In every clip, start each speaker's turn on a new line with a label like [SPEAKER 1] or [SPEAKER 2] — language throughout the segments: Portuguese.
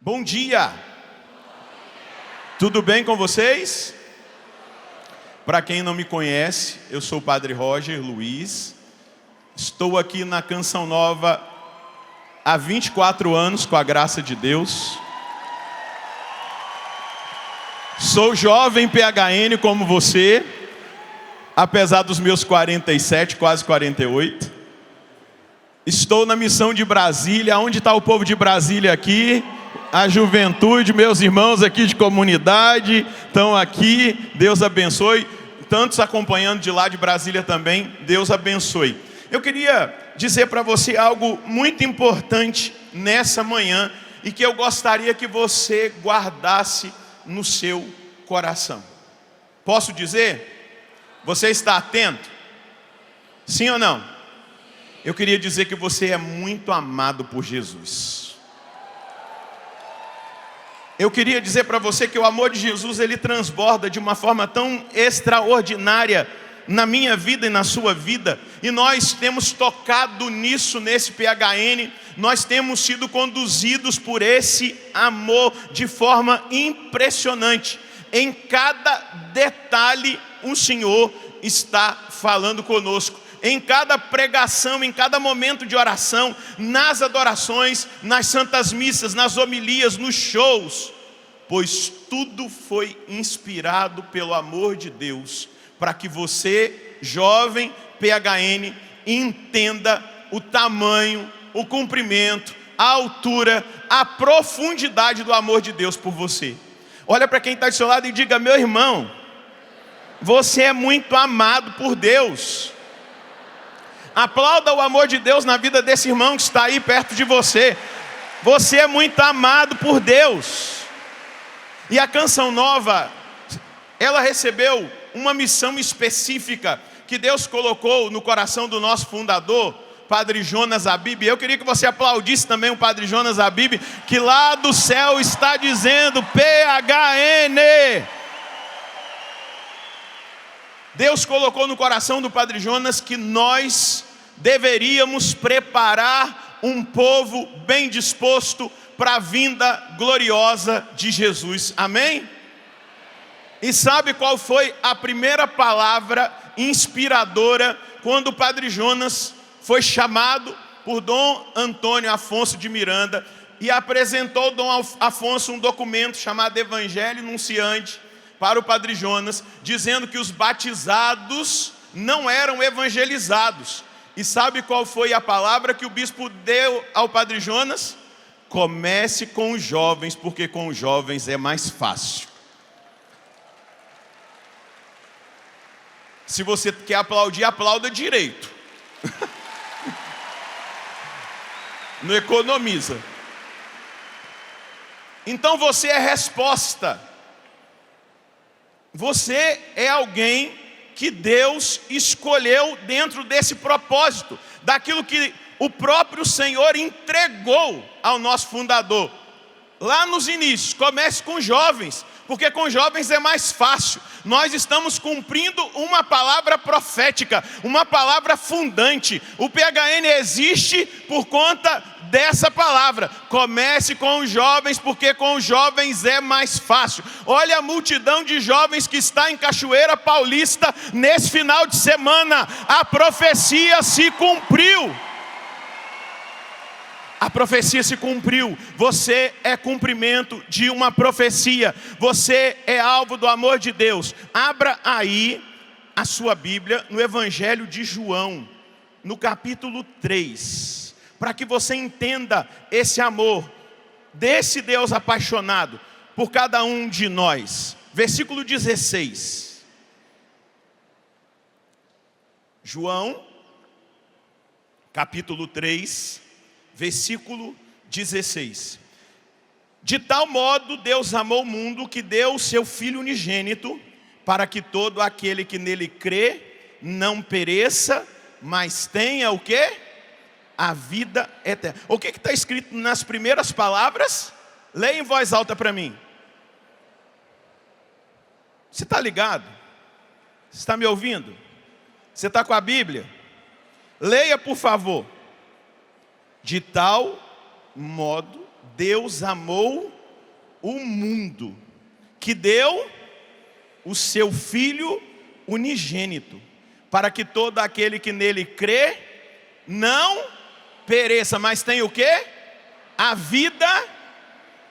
[SPEAKER 1] Bom dia! Tudo bem com vocês? Para quem não me conhece, eu sou o Padre Roger Luiz. Estou aqui na Canção Nova há 24 anos, com a graça de Deus. Sou jovem PHN como você, apesar dos meus 47, quase 48. Estou na missão de Brasília. Onde está o povo de Brasília aqui? A juventude, meus irmãos aqui de comunidade estão aqui. Deus abençoe. Tantos acompanhando de lá de Brasília também. Deus abençoe. Eu queria dizer para você algo muito importante nessa manhã e que eu gostaria que você guardasse no seu coração. Posso dizer? Você está atento? Sim ou não? Eu queria dizer que você é muito amado por Jesus. Eu queria dizer para você que o amor de Jesus, ele transborda de uma forma tão extraordinária na minha vida e na sua vida. E nós temos tocado nisso, nesse PHN. Nós temos sido conduzidos por esse amor de forma impressionante. Em cada detalhe, o Senhor está falando conosco. Em cada pregação, em cada momento de oração, nas adorações, nas santas missas, nas homilias, nos shows. Pois tudo foi inspirado pelo amor de Deus, para que você, jovem PHN, entenda o tamanho, o comprimento, a altura, a profundidade do amor de Deus por você. Olha para quem está do seu lado e diga: meu irmão, você é muito amado por Deus. Aplauda o amor de Deus na vida desse irmão que está aí perto de você. Você é muito amado por Deus. E a Canção Nova, ela recebeu uma missão específica que Deus colocou no coração do nosso fundador, Padre Jonas Abib. Eu queria que você aplaudisse também o Padre Jonas Abib, que lá do céu está dizendo PHN. Deus colocou no coração do Padre Jonas que nós deveríamos preparar um povo bem disposto para a vinda gloriosa de Jesus. Amém? E sabe qual foi a primeira palavra inspiradora quando o Padre Jonas foi chamado por Dom Antônio Afonso de Miranda e apresentou Dom Afonso um documento chamado Evangelho Nunciante para o Padre Jonas, dizendo que os batizados não eram evangelizados. E sabe qual foi a palavra que o bispo deu ao Padre Jonas? Comece com os jovens, porque com os jovens é mais fácil. Se você quer aplaudir, aplauda direito. Não economiza. Então você é resposta. Você é alguém que Deus escolheu dentro desse propósito, daquilo que o próprio Senhor entregou ao nosso fundador. Lá nos inícios, comece com jovens, porque com jovens é mais fácil. Nós estamos cumprindo uma palavra profética, uma palavra fundante. O PHN existe por conta dessa palavra. Comece com os jovens, porque com os jovens é mais fácil. Olha a multidão de jovens que está em Cachoeira Paulista nesse final de semana. A profecia se cumpriu. A profecia se cumpriu. Você é cumprimento de uma profecia. Você é alvo do amor de Deus. Abra aí a sua Bíblia no Evangelho de João, no capítulo 3, para que você entenda esse amor desse Deus apaixonado por cada um de nós. Versículo 16. João, capítulo 3, versículo 16. De tal modo Deus amou o mundo que deu o seu Filho unigênito, para que todo aquele que nele crê não pereça, mas tenha o quê? A vida eterna. O que está escrito nas primeiras palavras? Leia em voz alta para mim. Você está ligado? Você está me ouvindo? Você está com a Bíblia? Leia, por favor. De tal modo Deus amou o mundo, que deu o seu Filho unigênito, para que todo aquele que nele crê, não pereça, mas tenha o quê? A vida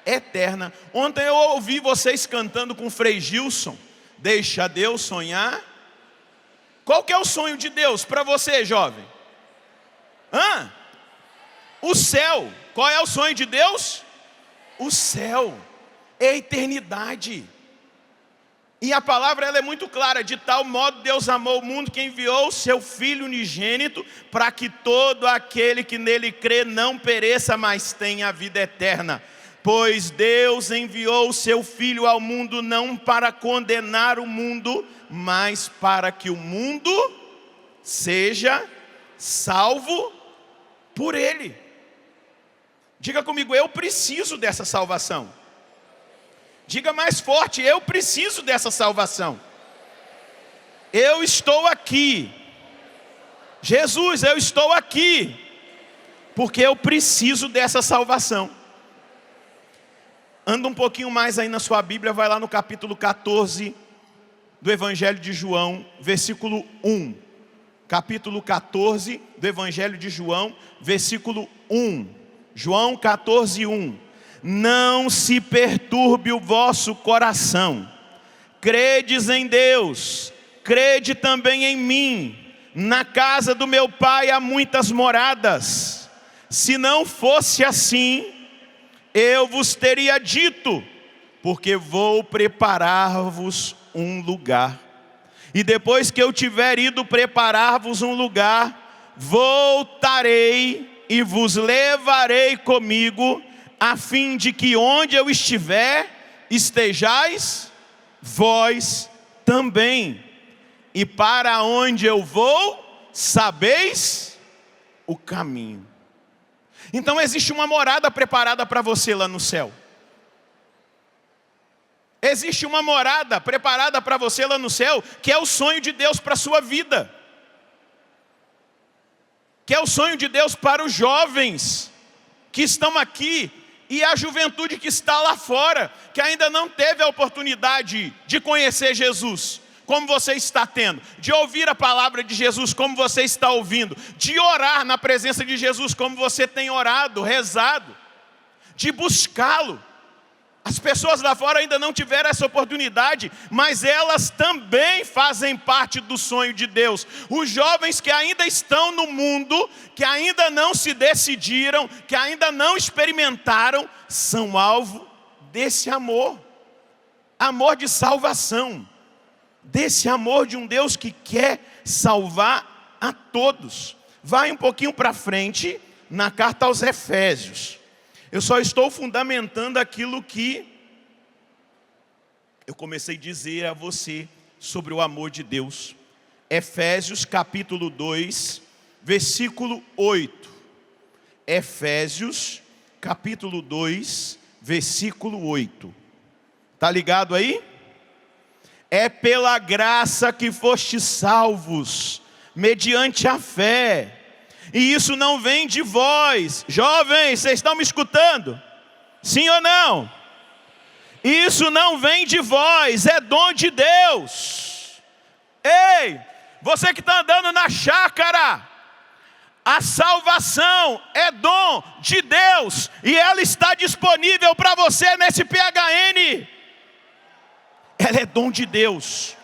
[SPEAKER 1] eterna. Ontem eu ouvi vocês cantando com o Frei Gilson, deixa Deus sonhar. Qual que é o sonho de Deus para você, jovem? O céu. Qual é o sonho de Deus? O céu, é a eternidade. E a palavra ela é muito clara: de tal modo Deus amou o mundo que enviou o seu Filho unigênito, para que todo aquele que nele crê não pereça, mas tenha a vida eterna. Pois Deus enviou o seu Filho ao mundo não para condenar o mundo, mas para que o mundo seja salvo por Ele. Diga comigo, eu preciso dessa salvação. Diga mais forte, eu preciso dessa salvação. Eu estou aqui. Jesus, eu estou aqui, porque eu preciso dessa salvação. Anda um pouquinho mais aí na sua Bíblia, vai lá no capítulo 14 do Evangelho de João, versículo 1. Capítulo 14 do Evangelho de João, versículo 1. João 14, 1. Não se perturbe o vosso coração. Credes em Deus, crede também em mim. Na casa do meu Pai há muitas moradas. Se não fosse assim, eu vos teria dito, porque vou preparar-vos um lugar. E depois que eu tiver ido preparar-vos um lugar, voltarei e vos levarei comigo, a fim de que onde eu estiver, estejais vós também. E para onde eu vou, sabeis o caminho. Então existe uma morada preparada para você lá no céu. Existe uma morada preparada para você lá no céu, que é o sonho de Deus para a sua vida. Que é o sonho de Deus para os jovens que estão aqui e a juventude que está lá fora, que ainda não teve a oportunidade de conhecer Jesus, como você está tendo, de ouvir a palavra de Jesus, como você está ouvindo, de orar na presença de Jesus, como você tem orado, rezado, de buscá-lo. As pessoas lá fora ainda não tiveram essa oportunidade, mas elas também fazem parte do sonho de Deus. Os jovens que ainda estão no mundo, que ainda não se decidiram, que ainda não experimentaram, são alvo desse amor. Amor de salvação. Desse amor de um Deus que quer salvar a todos. Vai um pouquinho para frente, na carta aos Efésios. Eu só estou fundamentando aquilo que eu comecei a dizer a você sobre o amor de Deus. Efésios capítulo 2, versículo 8. Efésios capítulo 2, versículo 8. Está ligado aí? É pela graça que fostes salvos, mediante a fé. E isso não vem de vós. Jovens, vocês estão me escutando? Sim ou não? Isso não vem de vós, é dom de Deus. Ei, você que está andando na chácara, a salvação é dom de Deus, e ela está disponível para você nesse PHN. Ela é dom de Deus,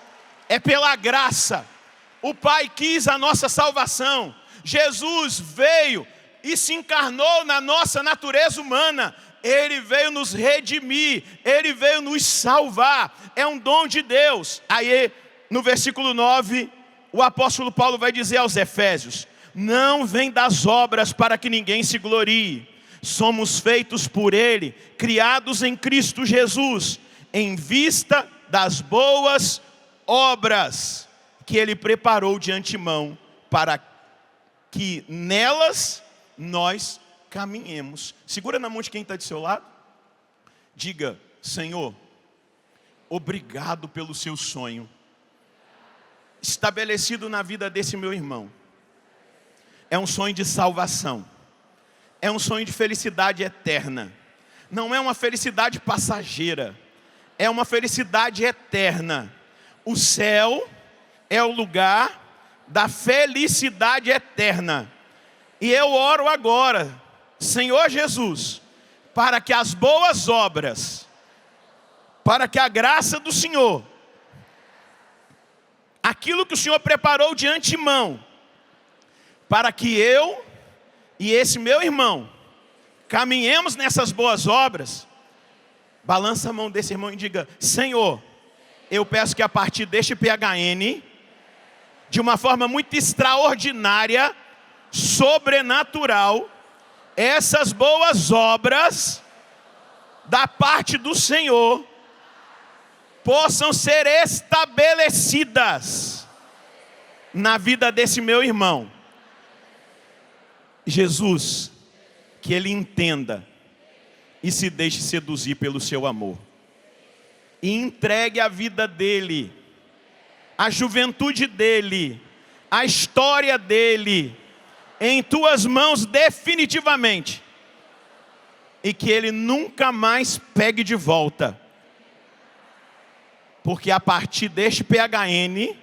[SPEAKER 1] é pela graça. O Pai quis a nossa salvação. Jesus veio e se encarnou na nossa natureza humana. Ele veio nos redimir, Ele veio nos salvar. É um dom de Deus. Aí no versículo 9, o apóstolo Paulo vai dizer aos Efésios: não vem das obras para que ninguém se glorie. Somos feitos por Ele, criados em Cristo Jesus, em vista das boas obras que Ele preparou de antemão para que nelas nós caminhemos. Segura na mão de quem está do seu lado. Diga: Senhor, obrigado pelo seu sonho estabelecido na vida desse meu irmão. É um sonho de salvação. É um sonho de felicidade eterna. não é uma felicidade passageira, é uma felicidade eterna. O céu é o lugar da felicidade eterna. E eu oro agora, Senhor Jesus, para que as boas obras, para que a graça do Senhor, aquilo que o Senhor preparou de antemão, para que eu e esse meu irmão caminhemos nessas boas obras. Balança a mão desse irmão e diga: Senhor, eu peço que a partir deste PHN, de uma forma muito extraordinária, sobrenatural, essas boas obras da parte do Senhor possam ser estabelecidas na vida desse meu irmão. Jesus, que ele entenda e se deixe seduzir pelo seu amor. E entregue a vida dele, a juventude dele, a história dele, em tuas mãos definitivamente. E que ele nunca mais pegue de volta. Porque a partir deste PHN,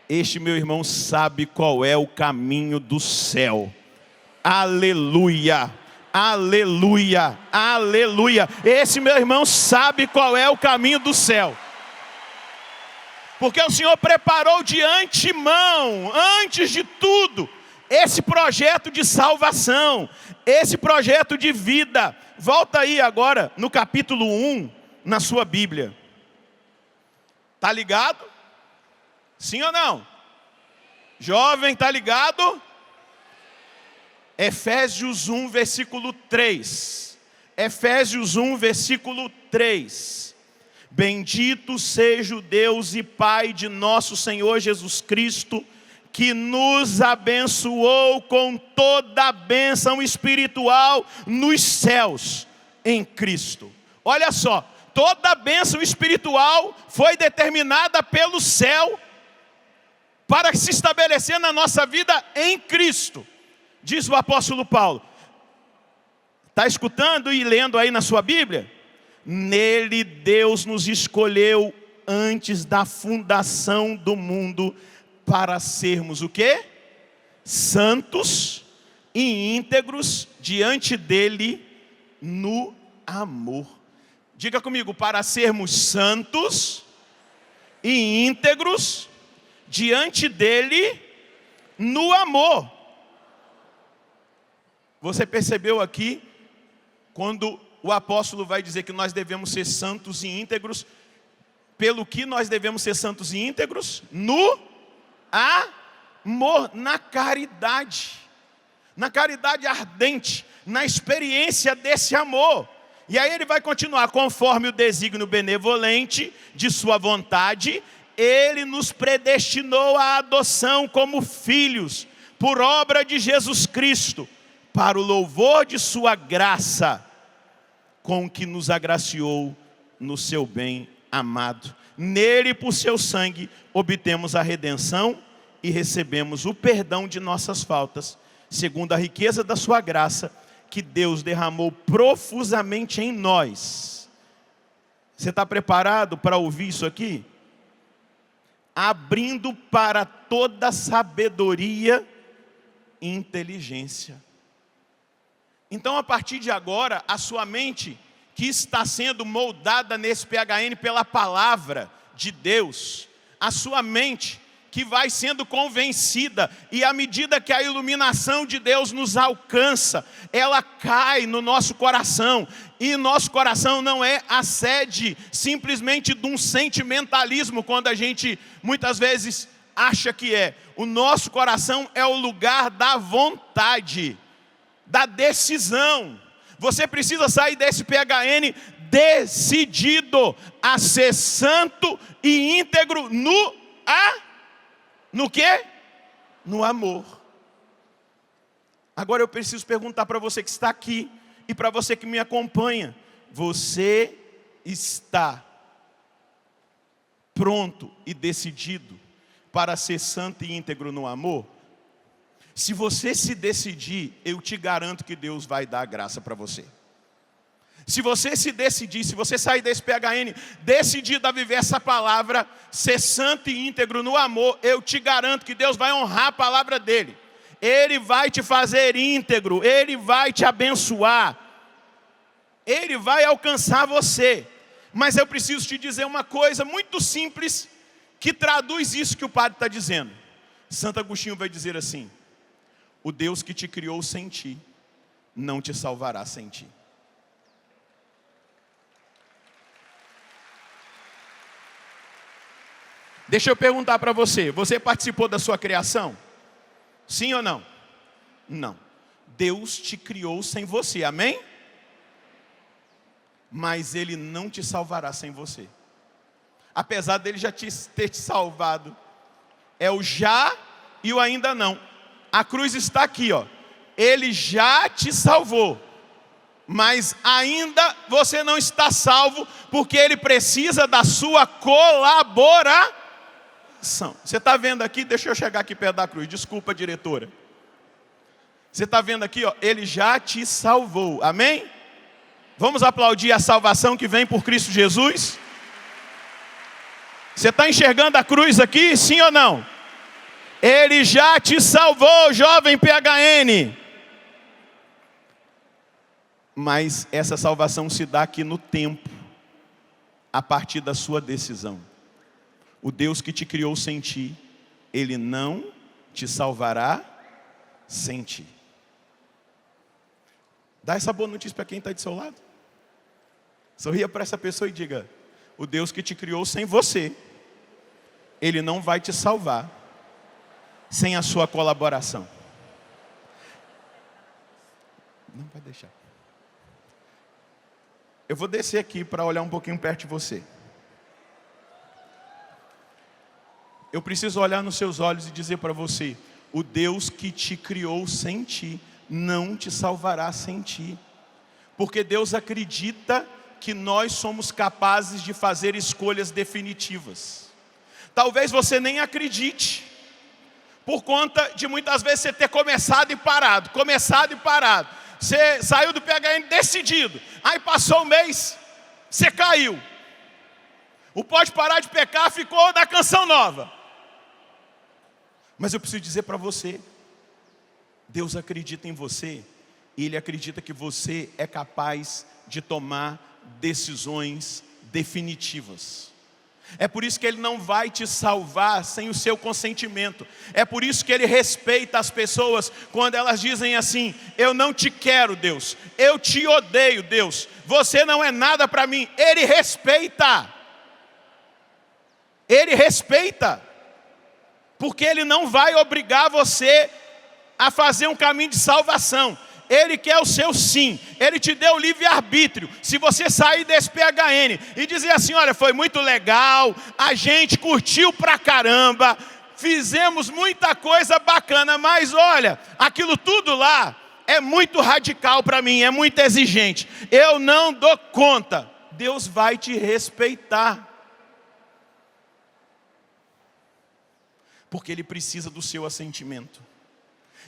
[SPEAKER 1] este meu irmão sabe qual é o caminho do céu. Aleluia, aleluia, aleluia. Esse meu irmão sabe qual é o caminho do céu. Porque o Senhor preparou de antemão, antes de tudo, esse projeto de salvação, esse projeto de vida. Volta aí agora no capítulo 1, na sua Bíblia. Tá ligado? Sim ou não? Jovem, tá ligado? Efésios 1, versículo 3. Efésios 1, versículo 3. Bendito seja o Deus e Pai de nosso Senhor Jesus Cristo, que nos abençoou com toda a bênção espiritual nos céus, em Cristo. Olha só, toda a bênção espiritual foi determinada pelo céu para se estabelecer na nossa vida em Cristo. Diz o apóstolo Paulo. Está escutando e lendo aí na sua Bíblia? Nele Deus nos escolheu antes da fundação do mundo para sermos o quê? Santos e íntegros diante dele no amor. Diga comigo: para sermos santos e íntegros diante dele no amor. Você percebeu aqui, quando o apóstolo vai dizer que nós devemos ser santos e íntegros, pelo que nós devemos ser santos e íntegros? No amor, na caridade ardente, na experiência desse amor. E aí ele vai continuar: conforme o desígnio benevolente de sua vontade, ele nos predestinou à adoção como filhos, por obra de Jesus Cristo, para o louvor de sua graça, com que nos agraciou no seu bem amado. Nele, por seu sangue, obtemos a redenção e recebemos o perdão de nossas faltas, segundo a riqueza da sua graça, que Deus derramou profusamente em nós. Você está preparado para ouvir isso aqui? Abrindo para toda sabedoria e inteligência. Então, a partir de agora, a sua mente, que está sendo moldada nesse PHN pela palavra de Deus, a sua mente que vai sendo convencida, e à medida que a iluminação de Deus nos alcança, ela cai no nosso coração, e nosso coração não é a sede simplesmente de um sentimentalismo, quando a gente muitas vezes acha que é. O nosso coração é o lugar da vontade, da decisão. Você precisa sair desse PHN decidido a ser santo e íntegro no quê? No amor. Agora eu preciso perguntar para você que está aqui e para você que me acompanha: você está pronto e decidido para ser santo e íntegro no amor? Se você se decidir, eu te garanto que Deus vai dar a graça para você. Se você se decidir, se você sair desse PHN, decidido a viver essa palavra, ser santo e íntegro no amor, eu te garanto que Deus vai honrar a palavra dele. Ele vai te fazer íntegro, ele vai te abençoar, ele vai alcançar você. Mas eu preciso te dizer uma coisa muito simples, que traduz isso que o padre está dizendo. Santo Agostinho vai dizer assim: o Deus que te criou sem ti, não te salvará sem ti. Deixa eu perguntar para você, você participou da sua criação? Sim ou não? Não. Deus te criou sem você, amém? Mas Ele não te salvará sem você. Apesar dele já ter te salvado. É o já e o ainda não. A cruz está aqui, ó. Ele já te salvou. Mas ainda você não está salvo, porque Ele precisa da sua colaboração. Você está vendo aqui, deixa eu chegar aqui perto da cruz, desculpa, diretora. Você está vendo aqui, ó, Ele já te salvou, amém? Vamos aplaudir a salvação que vem por Cristo Jesus? Você está enxergando a cruz aqui, sim ou não? Ele já te salvou, jovem PHN. Mas essa salvação se dá aqui no tempo, a partir da sua decisão. O Deus que te criou sem ti, Ele não te salvará sem ti. Dá essa boa notícia para quem está do seu lado. Sorria para essa pessoa e diga: o Deus que te criou sem você, Ele não vai te salvar sem a sua colaboração. Não vai deixar. Eu vou descer aqui para olhar um pouquinho perto de você. Eu preciso olhar nos seus olhos e dizer para você: o Deus que te criou sem ti, não te salvará sem ti. Porque Deus acredita que nós somos capazes de fazer escolhas definitivas. Talvez você nem acredite, por conta de muitas vezes você ter começado e parado. Você saiu do PHN decidido, aí passou um mês, você caiu. O Pode Parar de Pecar ficou da Canção Nova. Mas eu preciso dizer para você, Deus acredita em você, e Ele acredita que você é capaz de tomar decisões definitivas. É por isso que Ele não vai te salvar sem o seu consentimento. É por isso que Ele respeita as pessoas quando elas dizem assim: eu não te quero, Deus, eu te odeio, Deus, você não é nada para mim. Ele respeita. Ele respeita. Porque Ele não vai obrigar você a fazer um caminho de salvação. Ele quer o seu sim. Ele te deu livre-arbítrio. Se você sair desse PHN e dizer assim: olha, foi muito legal, a gente curtiu pra caramba, fizemos muita coisa bacana, mas olha, aquilo tudo lá é muito radical para mim, é muito exigente, eu não dou conta. Deus vai te respeitar. Porque Ele precisa do seu assentimento.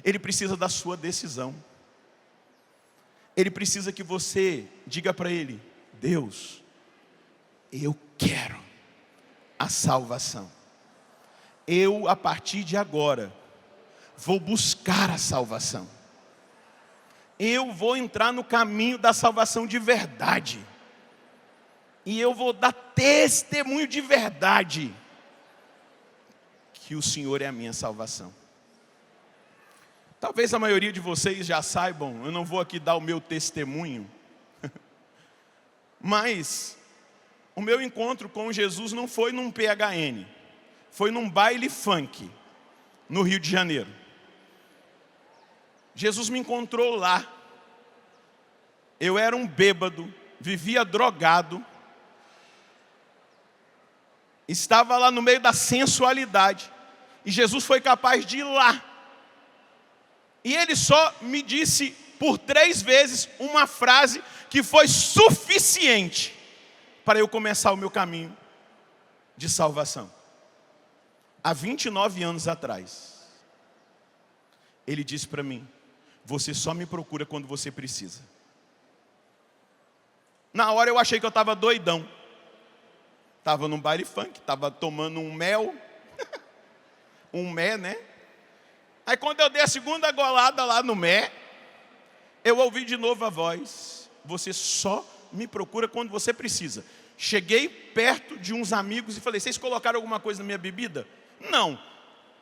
[SPEAKER 1] Ele precisa da sua decisão. Ele precisa que você diga para Ele: Deus, eu quero a salvação. Eu, a partir de agora, vou buscar a salvação. Eu vou entrar no caminho da salvação de verdade. E eu vou dar testemunho de verdade que o Senhor é a minha salvação. Talvez a maioria de vocês já saibam, eu não vou aqui dar o meu testemunho, mas o meu encontro com Jesus não foi num PHN, foi num baile funk, no Rio de Janeiro. Jesus me encontrou lá. Eu era um bêbado, vivia drogado, estava lá no meio da sensualidade, e Jesus foi capaz de ir lá. E Ele só me disse por 3 vezes uma frase que foi suficiente para eu começar o meu caminho de salvação. Há 29 anos atrás, Ele disse para mim: você só me procura quando você precisa. Na hora eu achei que eu estava doidão. Estava num baile funk, estava tomando um mel. Um mé, né? Aí quando eu dei a segunda golada lá no mé, eu ouvi de novo a voz: você só me procura quando você precisa. Cheguei perto de uns amigos e falei: vocês colocaram alguma coisa na minha bebida? Não.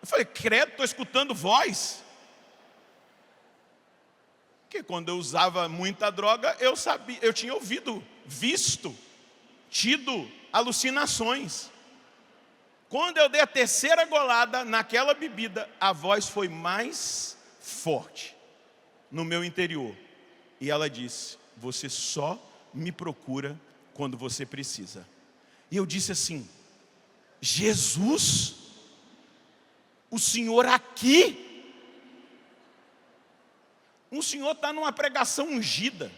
[SPEAKER 1] Eu falei: credo, estou escutando voz. Porque quando eu usava muita droga, eu sabia, eu tinha ouvido, visto, tido alucinações. Quando eu dei a terceira golada naquela bebida, a voz foi mais forte no meu interior. E ela disse: você só me procura quando você precisa. E eu disse assim: Jesus, o Senhor aqui? O Senhor está numa pregação ungida,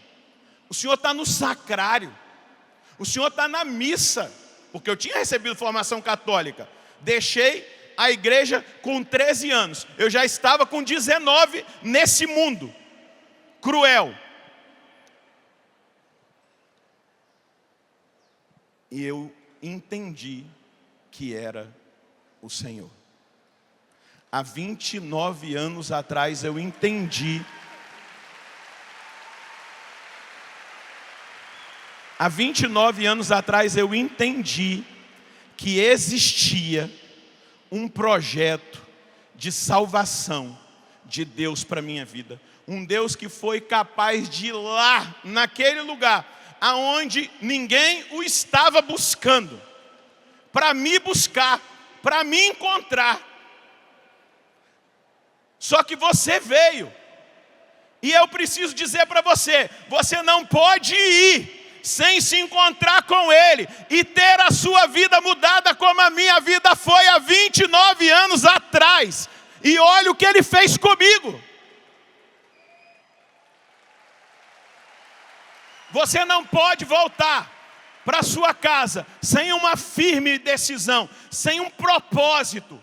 [SPEAKER 1] o Senhor está no sacrário, o Senhor está na missa, porque eu tinha recebido formação católica. Deixei a igreja com 13 anos, eu já estava com 19 nesse mundo cruel. E eu entendi que era o Senhor. Há 29 anos atrás eu entendi. Há 29 anos atrás eu entendi que existia um projeto de salvação de Deus para a minha vida. Um Deus que foi capaz de ir lá, naquele lugar, aonde ninguém o estava buscando, para me buscar, para me encontrar. Só que você veio, e eu preciso dizer para você: você não pode ir sem se encontrar com Ele e ter a sua vida mudada como a minha vida foi há 29 anos atrás. E olha o que Ele fez comigo. Você não pode voltar para sua casa sem uma firme decisão, sem um propósito,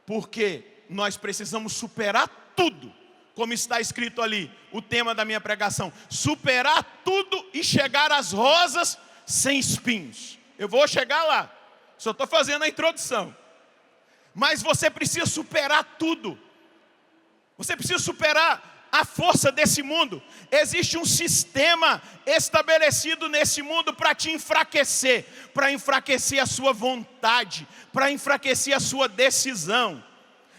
[SPEAKER 1] porque nós precisamos superar tudo. Como está escrito ali, o tema da minha pregação: superar tudo e chegar às rosas sem espinhos. Eu vou chegar lá, só estou fazendo a introdução. Mas você precisa superar tudo. Você precisa superar a força desse mundo. Existe um sistema estabelecido nesse mundo para te enfraquecer, para enfraquecer a sua vontade, para enfraquecer a sua decisão.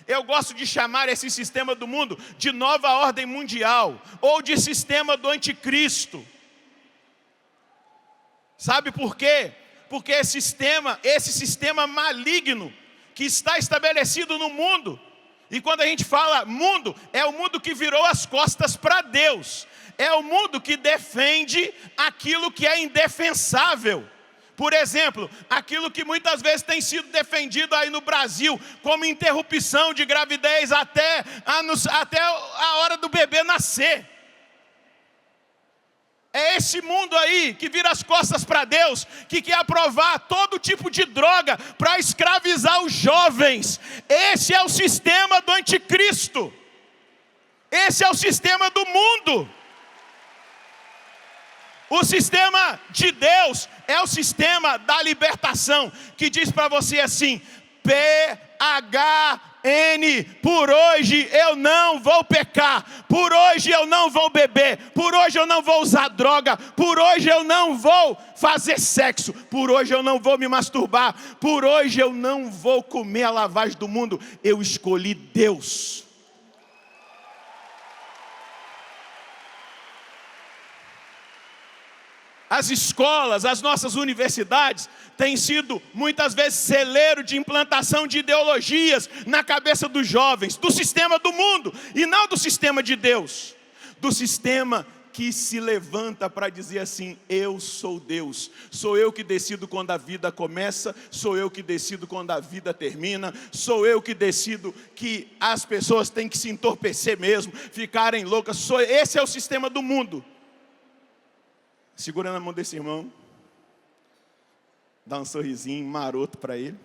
[SPEAKER 1] Eu gosto de chamar esse sistema do mundo de nova ordem mundial, ou de sistema do anticristo. Sabe por quê? Porque esse sistema maligno que está estabelecido no mundo, e quando a gente fala mundo, é o mundo que virou as costas para Deus, é o mundo que defende aquilo que é indefensável. Por exemplo, aquilo que muitas vezes tem sido defendido aí no Brasil, como interrupção de gravidez até a hora do bebê nascer. É esse mundo aí que vira as costas para Deus, que quer aprovar todo tipo de droga para escravizar os jovens. Esse é o sistema do anticristo. Esse é o sistema do mundo. O sistema de Deus é o sistema da libertação, que diz para você assim: PHN, por hoje eu não vou pecar, por hoje eu não vou beber, por hoje eu não vou usar droga, por hoje eu não vou fazer sexo, por hoje eu não vou me masturbar, por hoje eu não vou comer a lavagem do mundo. Eu escolhi Deus. As escolas, as nossas universidades têm sido muitas vezes celeiro de implantação de ideologias na cabeça dos jovens, do sistema do mundo e não do sistema de Deus. Do sistema que se levanta para dizer assim: eu sou Deus, sou eu que decido quando a vida começa, sou eu que decido quando a vida termina, sou eu que decido que as pessoas têm que se entorpecer mesmo, ficarem loucas. Esse é o sistema do mundo. Segura na mão desse irmão, dá um sorrisinho maroto para ele.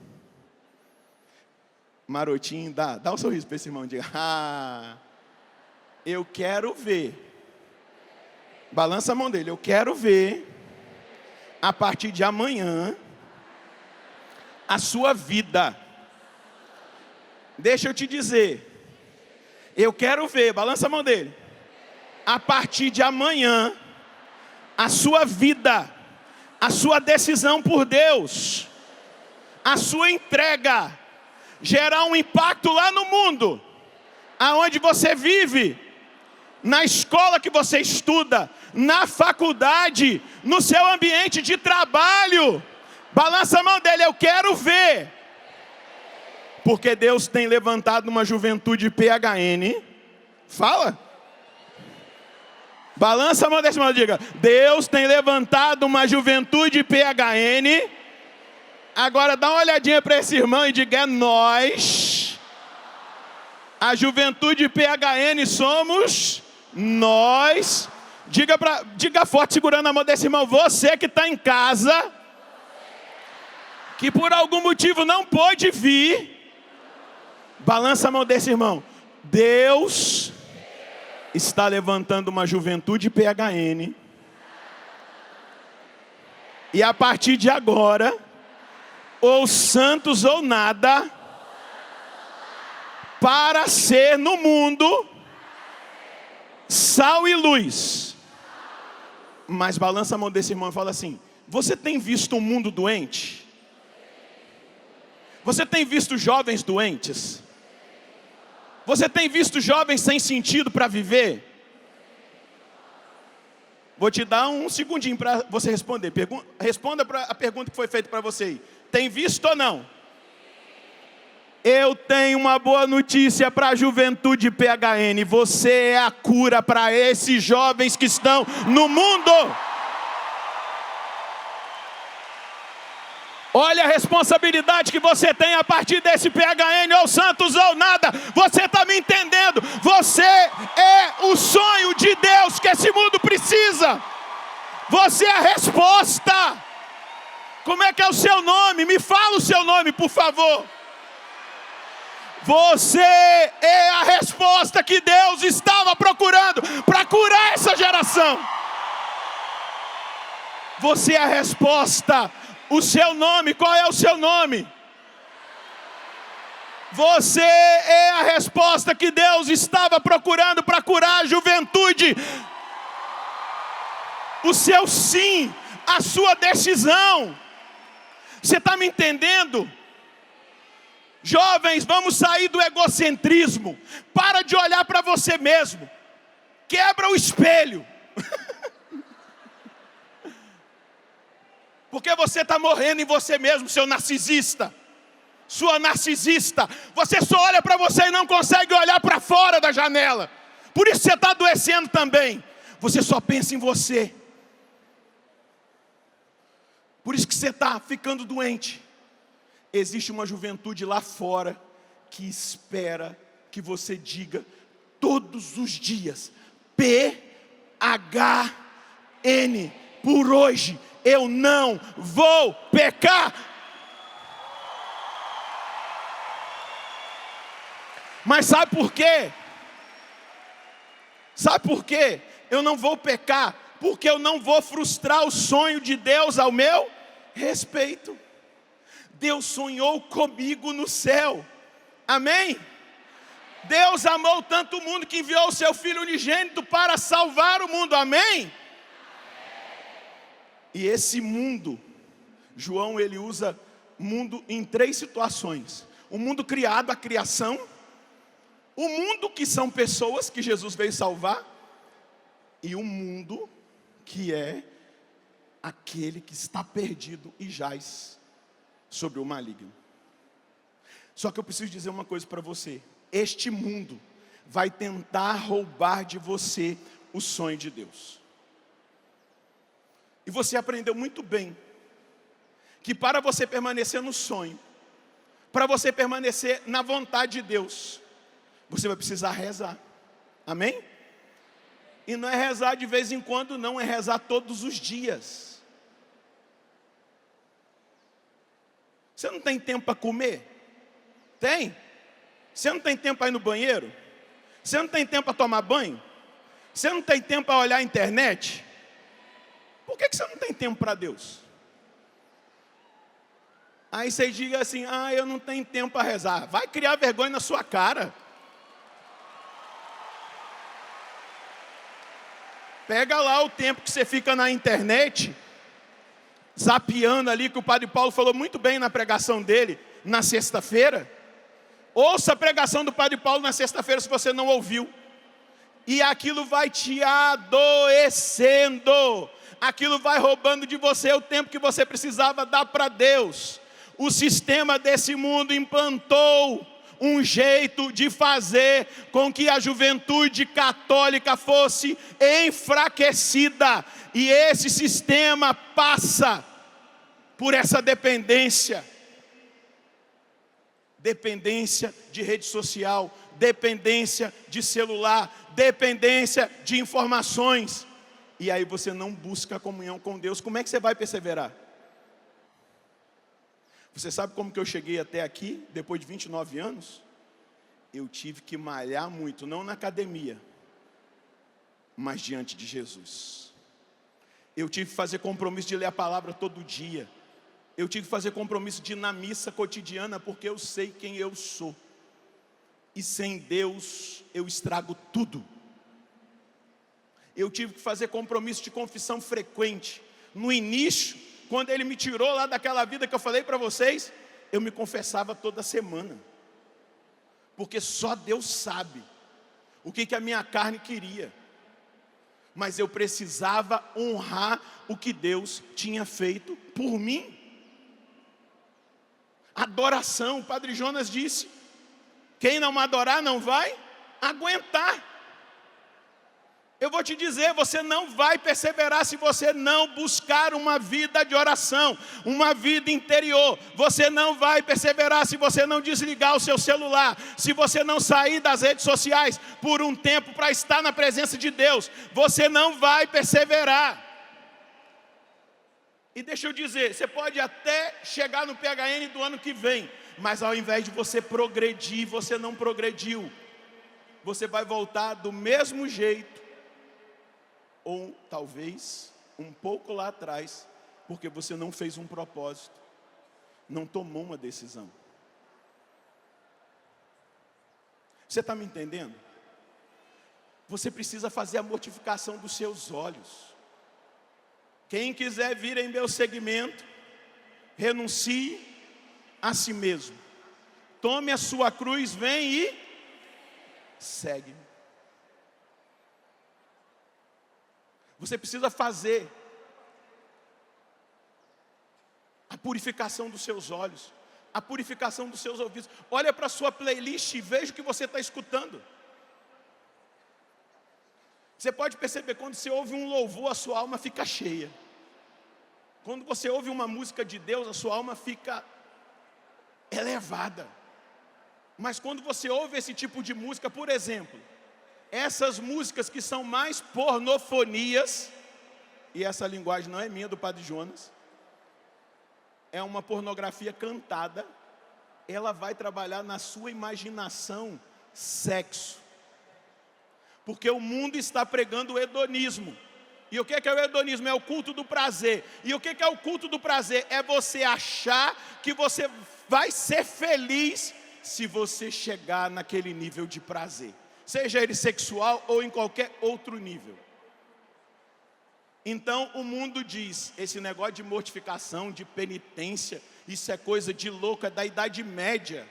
[SPEAKER 1] Marotinho, dá um sorriso para esse irmão, diga: eu quero ver. Balança a mão dele: eu quero ver A partir de amanhã, a sua vida. Deixa eu te dizer. Eu quero ver, balança a mão dele. A partir de amanhã, a sua vida, a sua decisão por Deus, a sua entrega, gerar um impacto lá no mundo, aonde você vive, na escola que você estuda, na faculdade, no seu ambiente de trabalho. Balança a mão dele, eu quero ver. Porque Deus tem levantado uma juventude PHN. Fala. Balança a mão desse irmão, diga: Deus tem levantado uma juventude PHN. Agora dá uma olhadinha para esse irmão e diga: é nós. A juventude PHN somos nós. Diga forte, segurando a mão desse irmão: você que está em casa, que por algum motivo não pôde vir, balança a mão desse irmão. Deus está levantando uma juventude PHN. E a partir de agora, ou santos ou nada, para ser no mundo sal e luz. Mas balança a mão desse irmão e fala assim: você tem visto um mundo doente? Você tem visto jovens doentes? Você tem visto jovens sem sentido para viver? Vou te dar um segundinho para você responder. Responda para a pergunta que foi feita para você. Tem visto ou não? Eu tenho uma boa notícia para a juventude PHN. Você é a cura para esses jovens que estão no mundo. Olha a responsabilidade que você tem a partir desse PHN, ou santos ou nada. Você está me entendendo? Você é o sonho de Deus que esse mundo precisa. Você é a resposta. Como é que é o seu nome? Me fala o seu nome, por favor. Você é a resposta que Deus estava procurando para curar essa geração. Você é a resposta. O seu nome, qual é o seu nome? Você é a resposta que Deus estava procurando para curar a juventude. O seu sim, a sua decisão. Você está me entendendo? Jovens, vamos sair do egocentrismo. Para de olhar para você mesmo. Quebra o espelho. Porque você está morrendo em você mesmo, seu narcisista. Sua narcisista. Você só olha para você e não consegue olhar para fora da janela. Por isso você está adoecendo também. Você só pensa em você. Por isso que você está ficando doente. Existe uma juventude lá fora que espera que você diga todos os dias: PHN, por hoje eu não vou pecar. Mas sabe por quê? Sabe por quê? Eu não vou pecar, porque eu não vou frustrar o sonho de Deus ao meu respeito. Deus sonhou comigo no céu. Amém? Deus amou tanto o mundo que enviou o seu Filho unigênito para salvar o mundo. Amém? E esse mundo, João ele usa mundo em 3 situações. O mundo criado, a criação. O mundo que são pessoas que Jesus veio salvar. E o mundo que é aquele que está perdido e jaz sobre o maligno. Só que eu preciso dizer uma coisa para você. Este mundo vai tentar roubar de você o sonho de Deus. E você aprendeu muito bem que para você permanecer no sonho, para você permanecer na vontade de Deus, você vai precisar rezar. Amém? E não é rezar de vez em quando, não, é rezar todos os dias. Você não tem tempo para comer? Tem? Você não tem tempo para ir no banheiro? Você não tem tempo para tomar banho? Você não tem tempo para olhar a internet? Por que você não tem tempo para Deus? Aí você diga assim, eu não tenho tempo para rezar. Vai criar vergonha na sua cara. Pega lá o tempo que você fica na internet, zapeando ali, que o Padre Paulo falou muito bem na pregação dele, na sexta-feira. Ouça a pregação do Padre Paulo na sexta-feira, se você não ouviu. E aquilo vai te adoecendo. Aquilo vai roubando de você o tempo que você precisava dar para Deus. O sistema desse mundo implantou um jeito de fazer com que a juventude católica fosse enfraquecida. E esse sistema passa por essa dependência. Dependência de rede social, dependência de celular, dependência de informações. E aí você não busca a comunhão com Deus. Como é que você vai perseverar? Você sabe como que eu cheguei até aqui, depois de 29 anos? Eu tive que malhar muito, não na academia, mas diante de Jesus. Eu tive que fazer compromisso de ler a palavra todo dia. Eu tive que fazer compromisso de ir na missa cotidiana, porque eu sei quem eu sou. E sem Deus, eu estrago tudo. Eu tive que fazer compromisso de confissão frequente. No início, quando Ele me tirou lá daquela vida que eu falei para vocês, eu me confessava toda semana. Porque só Deus sabe o que a minha carne queria. Mas eu precisava honrar o que Deus tinha feito por mim. Adoração, o Padre Jonas disse, quem não adorar não vai aguentar. Eu vou te dizer, você não vai perseverar se você não buscar uma vida de oração, uma vida interior. Você não vai perseverar se você não desligar o seu celular, se você não sair das redes sociais por um tempo para estar na presença de Deus. Você não vai perseverar. E deixa eu dizer, você pode até chegar no PHN do ano que vem, mas ao invés de você progredir, você não progrediu. Você vai voltar do mesmo jeito, ou talvez um pouco lá atrás, porque você não fez um propósito, não tomou uma decisão. Você está me entendendo? Você precisa fazer a mortificação dos seus olhos. Quem quiser vir em meu segmento, renuncie a si mesmo. Tome a sua cruz, vem e segue-me. Você precisa fazer a purificação dos seus olhos, a purificação dos seus ouvidos. Olha para a sua playlist e veja o que você está escutando. Você pode perceber, quando você ouve um louvor, a sua alma fica cheia. Quando você ouve uma música de Deus, a sua alma fica elevada. Mas quando você ouve esse tipo de música, por exemplo, essas músicas que são mais pornofonias, e essa linguagem não é minha, do Padre Jonas, é uma pornografia cantada, ela vai trabalhar na sua imaginação sexo. Porque o mundo está pregando o hedonismo. E o que é o hedonismo? É o culto do prazer. E o que é o culto do prazer? É você achar que você vai ser feliz se você chegar naquele nível de prazer. Seja ele sexual ou em qualquer outro nível. Então o mundo diz, esse negócio de mortificação, de penitência, isso é coisa de louco, é da Idade Média.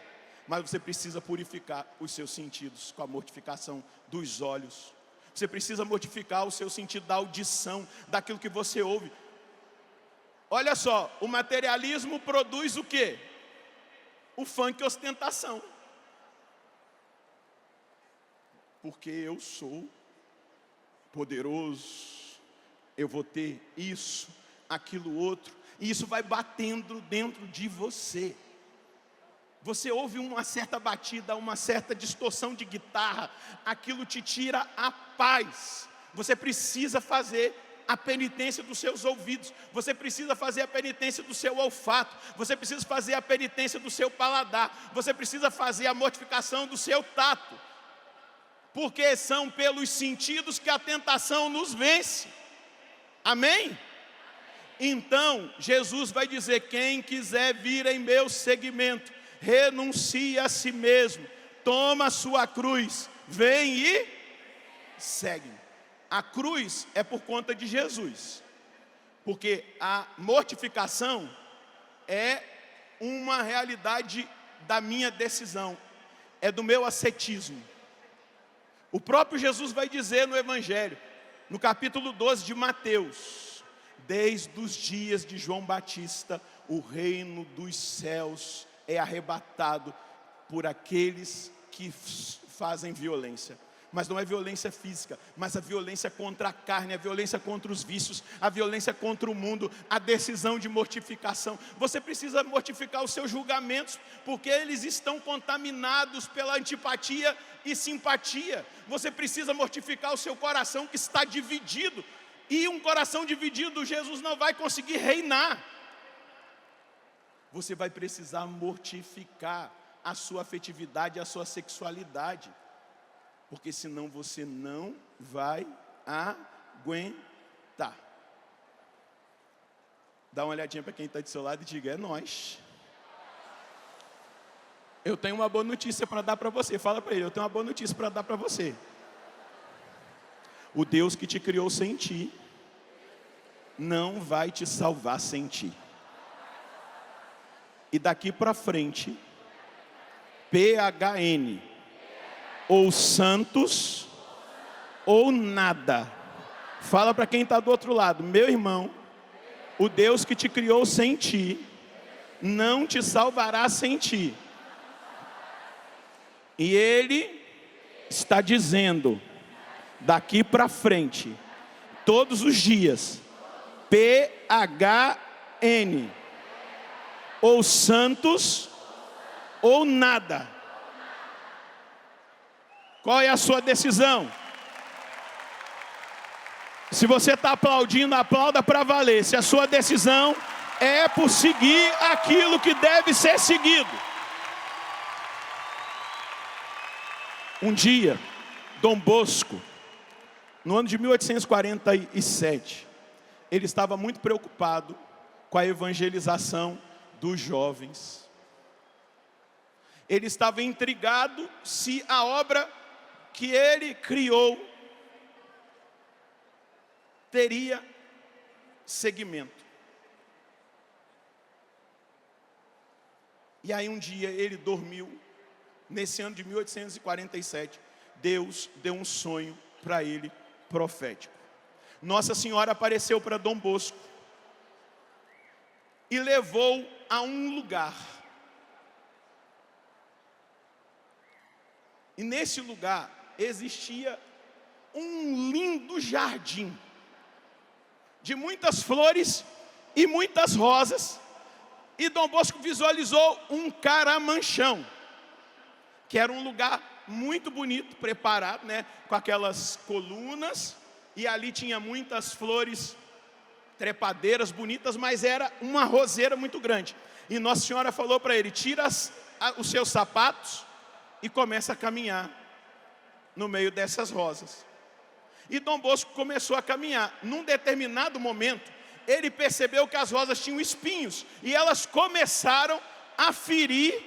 [SPEAKER 1] Mas você precisa purificar os seus sentidos com a mortificação dos olhos. Você precisa mortificar o seu sentido da audição, daquilo que você ouve. Olha só, o materialismo produz o quê? O funk ostentação. Porque eu sou poderoso, eu vou ter isso, aquilo outro, e isso vai batendo dentro de você. Você ouve uma certa batida, uma certa distorção de guitarra, aquilo te tira a paz. Você precisa fazer a penitência dos seus ouvidos, você precisa fazer a penitência do seu olfato, você precisa fazer a penitência do seu paladar, você precisa fazer a mortificação do seu tato. Porque são pelos sentidos que a tentação nos vence. Amém? Então, Jesus vai dizer: quem quiser vir em meu seguimento, renuncie a si mesmo, toma a sua cruz, vem e segue-me. A cruz é por conta de Jesus, porque a mortificação é uma realidade da minha decisão, é do meu ascetismo. O próprio Jesus vai dizer no Evangelho, no capítulo 12 de Mateus: desde os dias de João Batista, o reino dos céus é arrebatado por aqueles que fazem violência. Mas não é violência física, mas a violência contra a carne, a violência contra os vícios, a violência contra o mundo, a decisão de mortificação. Você precisa mortificar os seus julgamentos, porque eles estão contaminados pela antipatia e simpatia. Você precisa mortificar o seu coração, que está dividido. E um coração dividido, Jesus não vai conseguir reinar. Você vai precisar mortificar a sua afetividade, a sua sexualidade, porque senão você não vai aguentar. Dá uma olhadinha para quem está do seu lado e diga: é nós. Eu tenho uma boa notícia para dar para você. Fala para ele: eu tenho uma boa notícia para dar para você. O Deus que te criou sem ti não vai te salvar sem ti. E daqui para frente, PHN, ou santos ou nada. Fala para quem está do outro lado: meu irmão, o Deus que te criou sem ti não te salvará sem ti. E Ele está dizendo, daqui para frente, todos os dias, PHN, ou santos ou nada. Qual é a sua decisão? Se você está aplaudindo, aplauda para valer. Se a sua decisão é por seguir aquilo que deve ser seguido. Um dia, Dom Bosco, no ano de 1847, ele estava muito preocupado com a evangelização dos jovens. Ele estava intrigado se a obra que ele criou teria seguimento. E aí um dia ele dormiu, nesse ano de 1847, Deus deu um sonho para ele, profético. Nossa Senhora apareceu para Dom Bosco e levou a um lugar. E nesse lugar existia um lindo jardim, de muitas flores e muitas rosas. E Dom Bosco visualizou um caramanchão, que era um lugar muito bonito, preparado, né, com aquelas colunas, e ali tinha muitas flores, trepadeiras bonitas, mas era uma roseira muito grande. E Nossa Senhora falou para ele: tira os seus sapatos e começa a caminhar no meio dessas rosas. E Dom Bosco começou a caminhar. Num determinado momento, ele percebeu que as rosas tinham espinhos, e elas começaram a ferir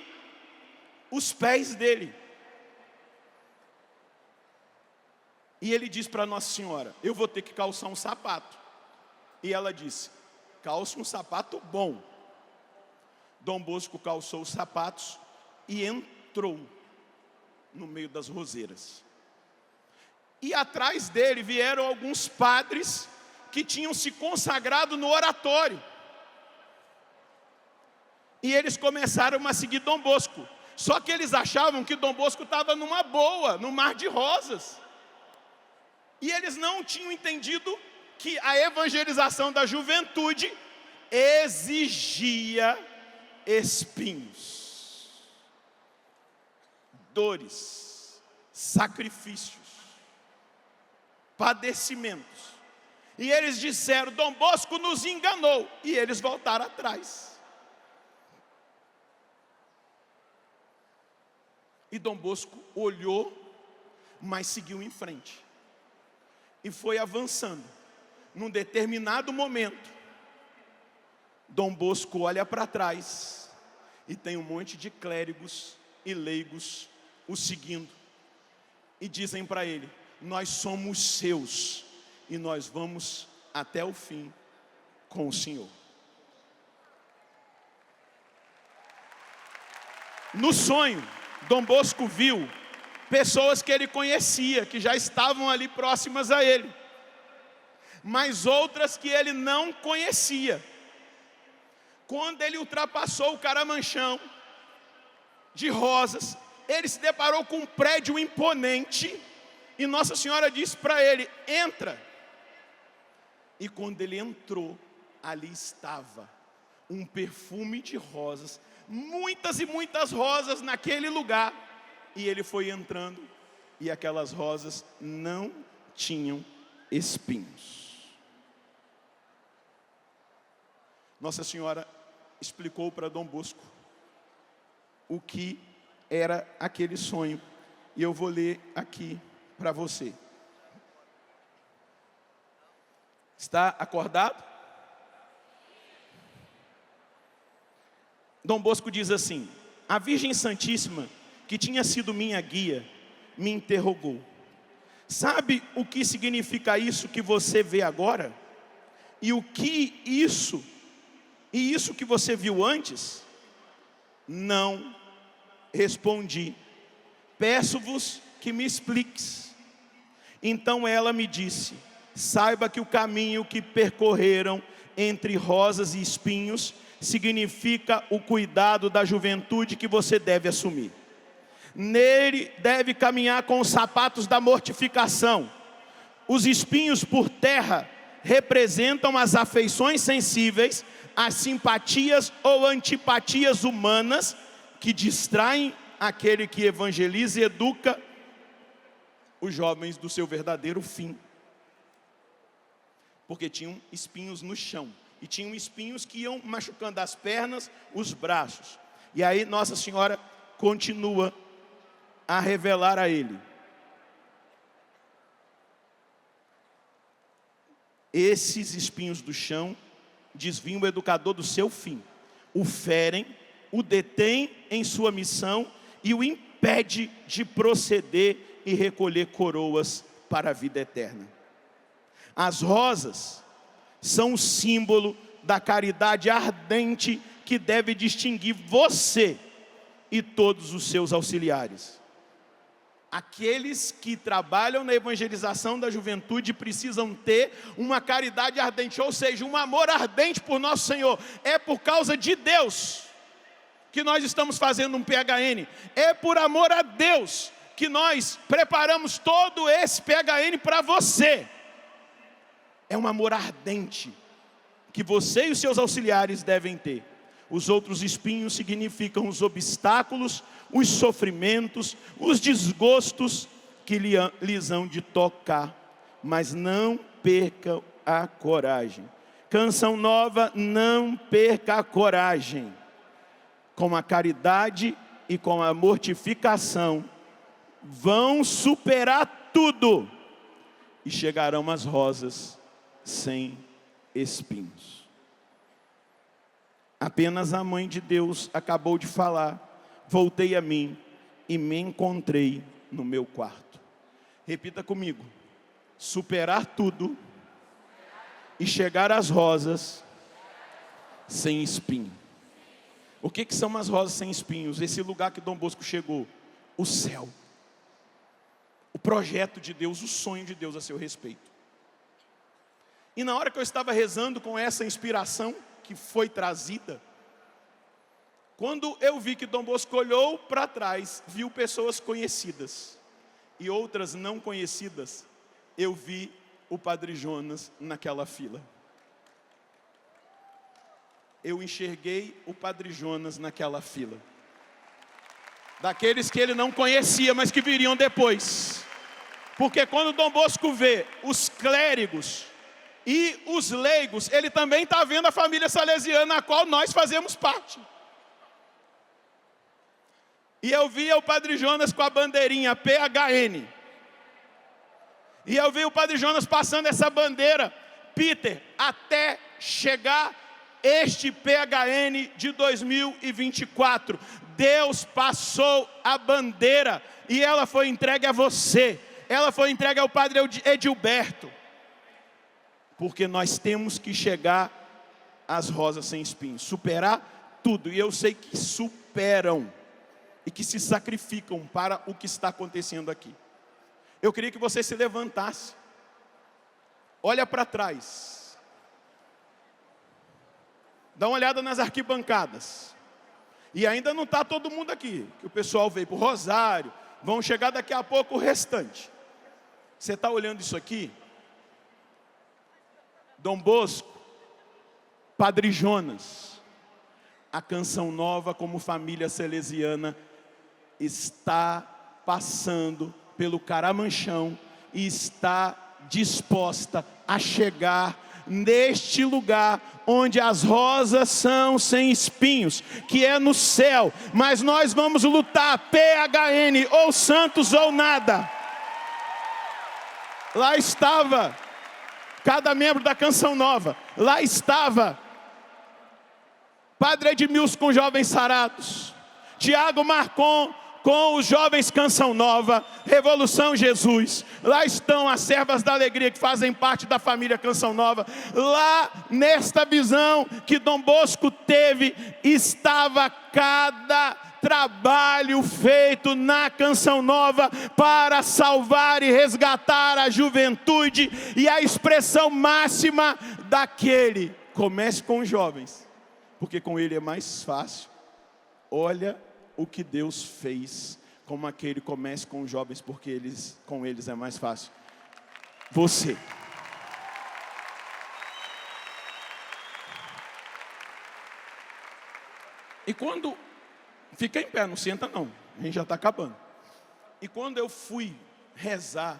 [SPEAKER 1] os pés dele. E ele disse para Nossa Senhora: eu vou ter que calçar um sapato. E ela disse: calça um sapato bom. Dom Bosco calçou os sapatos e entrou no meio das roseiras. E atrás dele vieram alguns padres que tinham se consagrado no oratório. E eles começaram a seguir Dom Bosco. Só que eles achavam que Dom Bosco estava numa boa, no mar de rosas. E eles não tinham entendido que a evangelização da juventude exigia espinhos, dores, sacrifícios, padecimentos. E eles disseram: Dom Bosco nos enganou. E eles voltaram atrás. E Dom Bosco olhou, mas seguiu em frente. E foi avançando. Num determinado momento, Dom Bosco olha para trás e tem um monte de clérigos e leigos o seguindo. E dizem para ele: nós somos seus e nós vamos até o fim com o Senhor. No sonho, Dom Bosco viu pessoas que ele conhecia, que já estavam ali próximas a ele, mas outras que ele não conhecia. Quando ele ultrapassou o Caramanchão de rosas, ele se deparou com um prédio imponente, e Nossa Senhora disse para ele: entra. E quando ele entrou, ali estava um perfume de rosas, muitas e muitas rosas naquele lugar. E ele foi entrando, e aquelas rosas não tinham espinhos. Nossa Senhora explicou para Dom Bosco o que era aquele sonho, e eu vou ler aqui para você. Está acordado? Dom Bosco diz assim: a Virgem Santíssima, que tinha sido minha guia, me interrogou: sabe o que significa isso que você vê agora? E o que isso, e isso que você viu antes? Não, respondi, peço-vos que me expliques. Então ela me disse: saiba que o caminho que percorreram entre rosas e espinhos significa o cuidado da juventude que você deve assumir. Nele deve caminhar com os sapatos da mortificação. Os espinhos por terra representam as afeições sensíveis, as simpatias ou antipatias humanas que distraem aquele que evangeliza e educa os jovens do seu verdadeiro fim. Porque tinham espinhos no chão, e tinham espinhos que iam machucando as pernas, os braços. E aí Nossa Senhora continua a revelar a ele: esses espinhos do chão desviam o educador do seu fim, o ferem, o detêm em sua missão e o impede de proceder e recolher coroas para a vida eterna. As rosas são o símbolo da caridade ardente que deve distinguir você e todos os seus auxiliares. Aqueles que trabalham na evangelização da juventude precisam ter uma caridade ardente, ou seja, um amor ardente por nosso Senhor. É por causa de Deus que nós estamos fazendo um PHN. É por amor a Deus que nós preparamos todo esse PHN para você. É um amor ardente que você e os seus auxiliares devem ter. Os outros espinhos significam os obstáculos, os sofrimentos, os desgostos que lhes hão de tocar. Mas não perca a coragem. Canção nova: não perca a coragem. Com a caridade e com a mortificação, vão superar tudo e chegarão as rosas sem espinhos. Apenas a Mãe de Deus acabou de falar. Voltei a mim e me encontrei no meu quarto. Repita comigo: superar tudo e chegar às rosas sem espinho. O que são as rosas sem espinhos? Esse lugar que Dom Bosco chegou: o céu, o projeto de Deus, o sonho de Deus a seu respeito. E na hora que eu estava rezando com essa inspiração que foi trazida, quando eu vi que Dom Bosco olhou para trás, viu pessoas conhecidas e outras não conhecidas, eu vi o Padre Jonas naquela fila. Eu enxerguei o Padre Jonas naquela fila. Daqueles que ele não conhecia, mas que viriam depois. Porque quando Dom Bosco vê os clérigos e os leigos, ele também está vendo a família salesiana, na qual nós fazemos parte. E eu via o Padre Jonas com a bandeirinha PHN. E eu vi o Padre Jonas passando essa bandeira, Peter, até chegar este PHN de 2024. Deus passou a bandeira e ela foi entregue a você. Ela foi entregue ao Padre Edilberto. Porque nós temos que chegar às rosas sem espinhos, superar tudo. E eu sei que superam e que se sacrificam para o que está acontecendo aqui. Eu queria que você se levantasse. Olha para trás. Dá uma olhada nas arquibancadas. E ainda não está todo mundo aqui, que o pessoal veio para o Rosário. Vão chegar daqui a pouco o restante. Você está olhando isso aqui? Dom Bosco, Padre Jonas, a Canção Nova como família salesiana está passando pelo Caramanchão e está disposta a chegar neste lugar onde as rosas são sem espinhos, que é no céu. Mas nós vamos lutar, PHN, ou Santos ou nada. Lá estava cada membro da Canção Nova. Lá estava Padre Edmilson com jovens sarados, Tiago Marcon com os jovens Canção Nova, Revolução Jesus. Lá estão as servas da alegria que fazem parte da família Canção Nova. Lá nesta visão que Dom Bosco teve, estava cada trabalho feito na Canção Nova para salvar e resgatar a juventude. E a expressão máxima daquele: comece com os jovens, porque com ele é mais fácil. Olha o que Deus fez, como aquele: comece com os jovens, porque com eles é mais fácil. Você. E quando... Fica em pé, não senta não, a gente já está acabando. E quando eu fui rezar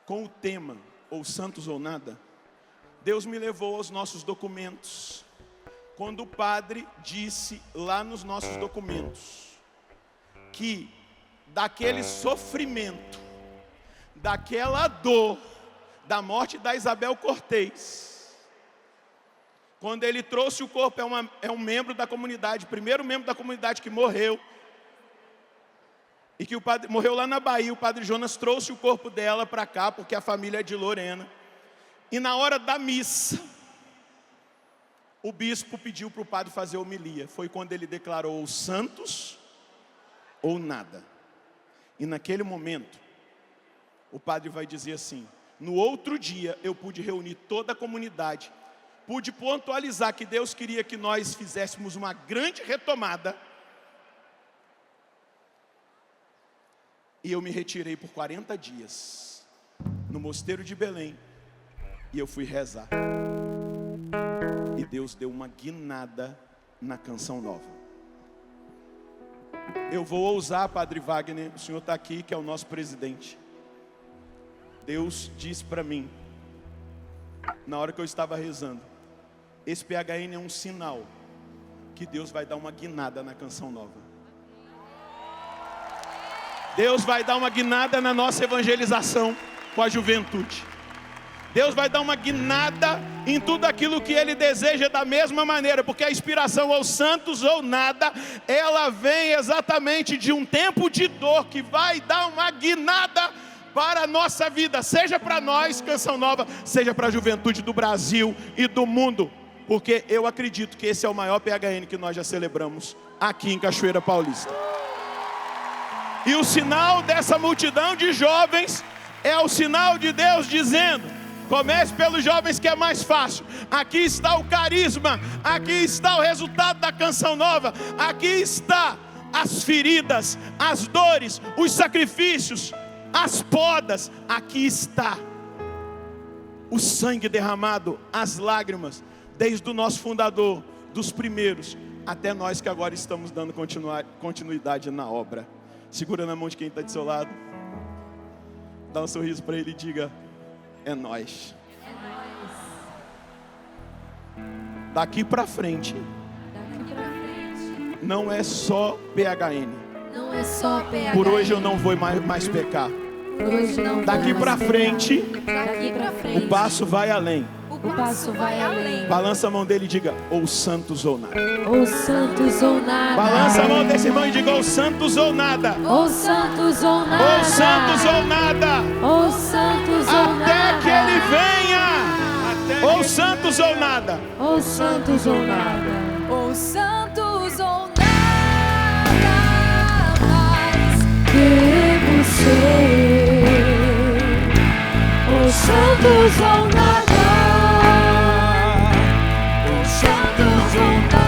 [SPEAKER 1] com o tema, ou Santos ou nada, Deus me levou aos nossos documentos. Quando o padre disse lá nos nossos documentos que daquele sofrimento, daquela dor, da morte da Isabel Cortez, quando ele trouxe o corpo, é um membro da comunidade, primeiro membro da comunidade que morreu, e que o padre morreu lá na Bahia. O Padre Jonas trouxe o corpo dela para cá, porque a família é de Lorena. E na hora da missa, o bispo pediu para o padre fazer homilia. Foi quando ele declarou: ou Santos ou nada. E naquele momento, o padre vai dizer assim: no outro dia eu pude reunir toda a comunidade, pude pontualizar que Deus queria que nós fizéssemos uma grande retomada. E eu me retirei por 40 dias no mosteiro de Belém, e eu fui rezar. E Deus deu uma guinada na Canção Nova. Eu vou ousar, Padre Wagner, o senhor está aqui, que é o nosso presidente. Deus disse para mim, na hora que eu estava rezando: esse PHN é um sinal que Deus vai dar uma guinada na Canção Nova. Deus vai dar uma guinada na nossa evangelização com a juventude. Deus vai dar uma guinada em tudo aquilo que Ele deseja da mesma maneira, porque a inspiração ou Santos ou nada, ela vem exatamente de um tempo de dor que vai dar uma guinada para a nossa vida, seja para nós, Canção Nova, seja para a juventude do Brasil e do mundo, porque eu acredito que esse é o maior PHN que nós já celebramos aqui em Cachoeira Paulista. E o sinal dessa multidão de jovens é o sinal de Deus dizendo: comece pelos jovens, que é mais fácil. Aqui está o carisma, aqui está o resultado da Canção Nova, aqui está as feridas, as dores, os sacrifícios, as podas. Aqui está o sangue derramado, as lágrimas, desde o nosso fundador, dos primeiros, até nós que agora estamos dando continuidade na obra. Segura na mão de quem está do seu lado, dá um sorriso para ele e diga: é nós. Daqui para frente, não é só PHN.
[SPEAKER 2] Não é só PHN.
[SPEAKER 1] Por hoje eu não vou mais pecar. Daqui para frente, o passo vai além.
[SPEAKER 2] O o passo vai além.
[SPEAKER 1] Balança a mão dele e diga: ou santos ou nada.
[SPEAKER 2] Ou santos ou nada.
[SPEAKER 1] Balança a mão desse irmão e diga: ou santos ou nada.
[SPEAKER 2] Ou santos ou nada.
[SPEAKER 1] Ou santos ou nada.
[SPEAKER 2] Ou santos ou nada.
[SPEAKER 1] Até que ele venha. Ou santos ou nada.
[SPEAKER 2] Ou santos ou nada.
[SPEAKER 3] Ou santos ou nada mais.
[SPEAKER 2] Queremos ser. Ou santos ou nada.
[SPEAKER 3] Ou santos ou nada.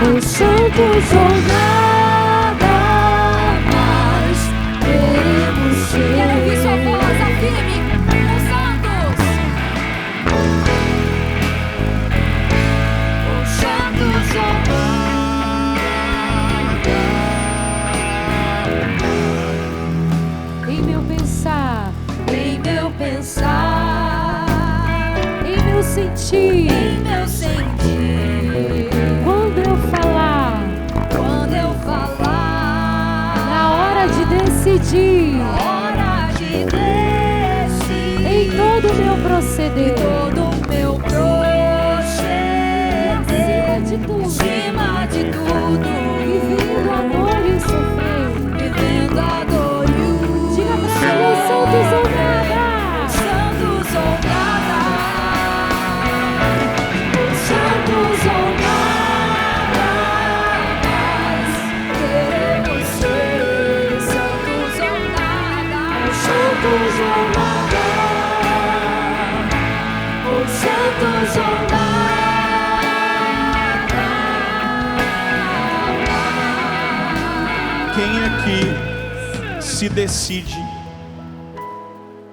[SPEAKER 2] Ou santos ou nada mais. Queremos ser.
[SPEAKER 3] Quero ouvir sua voz afirme. Ou santos. Ou santos ou
[SPEAKER 2] Em meu pensar,
[SPEAKER 3] em meu pensar,
[SPEAKER 2] em meu sentir,
[SPEAKER 3] em meu sentir,
[SPEAKER 2] quando eu falar, na hora de decidir,
[SPEAKER 3] hora de decidir,
[SPEAKER 2] em todo o meu proceder,
[SPEAKER 3] todo o meu proceder,
[SPEAKER 2] acima de tudo, vivendo a dor e o sofrer,
[SPEAKER 3] vivendo a dor e o
[SPEAKER 2] diga pra ele: santos ou nada,
[SPEAKER 3] santos ou nada, santos ou nada mais. Queremos ser santos ou nada,
[SPEAKER 2] santos ou nada,
[SPEAKER 3] santos ou nada.
[SPEAKER 1] Quem aqui se decide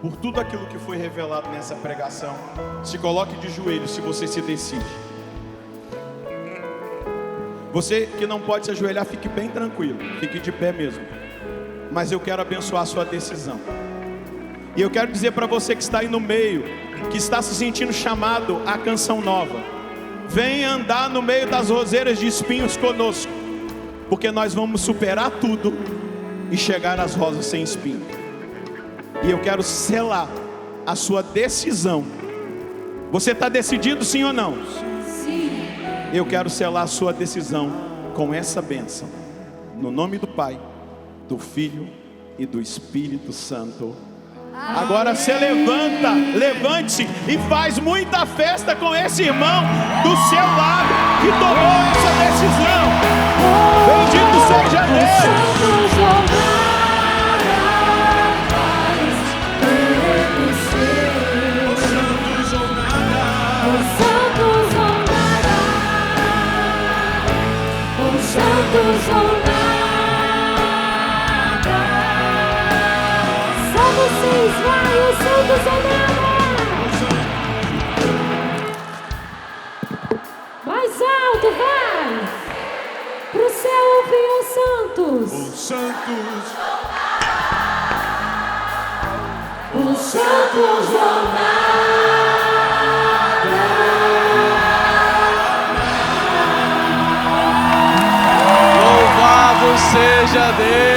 [SPEAKER 1] por tudo aquilo que foi revelado nessa pregação? Se coloque de joelhos se você se decide. Você que não pode se ajoelhar, fique bem tranquilo, fique de pé mesmo. Mas eu quero abençoar a sua decisão. E eu quero dizer para você que está aí no meio, que está se sentindo chamado à canção nova: venha andar no meio das roseiras de espinhos conosco, porque nós vamos superar tudo e chegar às rosas sem espinho. E eu quero selar a sua decisão. Você está decidido, sim ou não?
[SPEAKER 2] sim,
[SPEAKER 1] Eu quero selar a sua decisão com essa bênção, no nome do Pai, do Filho e do Espírito Santo. Agora você levanta, levante-se e faz muita festa com esse irmão do seu lado que tomou essa decisão. Bendito seja Deus.
[SPEAKER 2] santos ou nada mais. Queremos ser.
[SPEAKER 1] Santos ou nada.
[SPEAKER 2] Santos ou nada, santos ou nada, só vocês vai, os santos ou nada. Mais alto, vai, pro céu ouvir os santos.
[SPEAKER 1] Os santos.
[SPEAKER 2] Os santos ou nada.
[SPEAKER 4] Louvado seja Deus.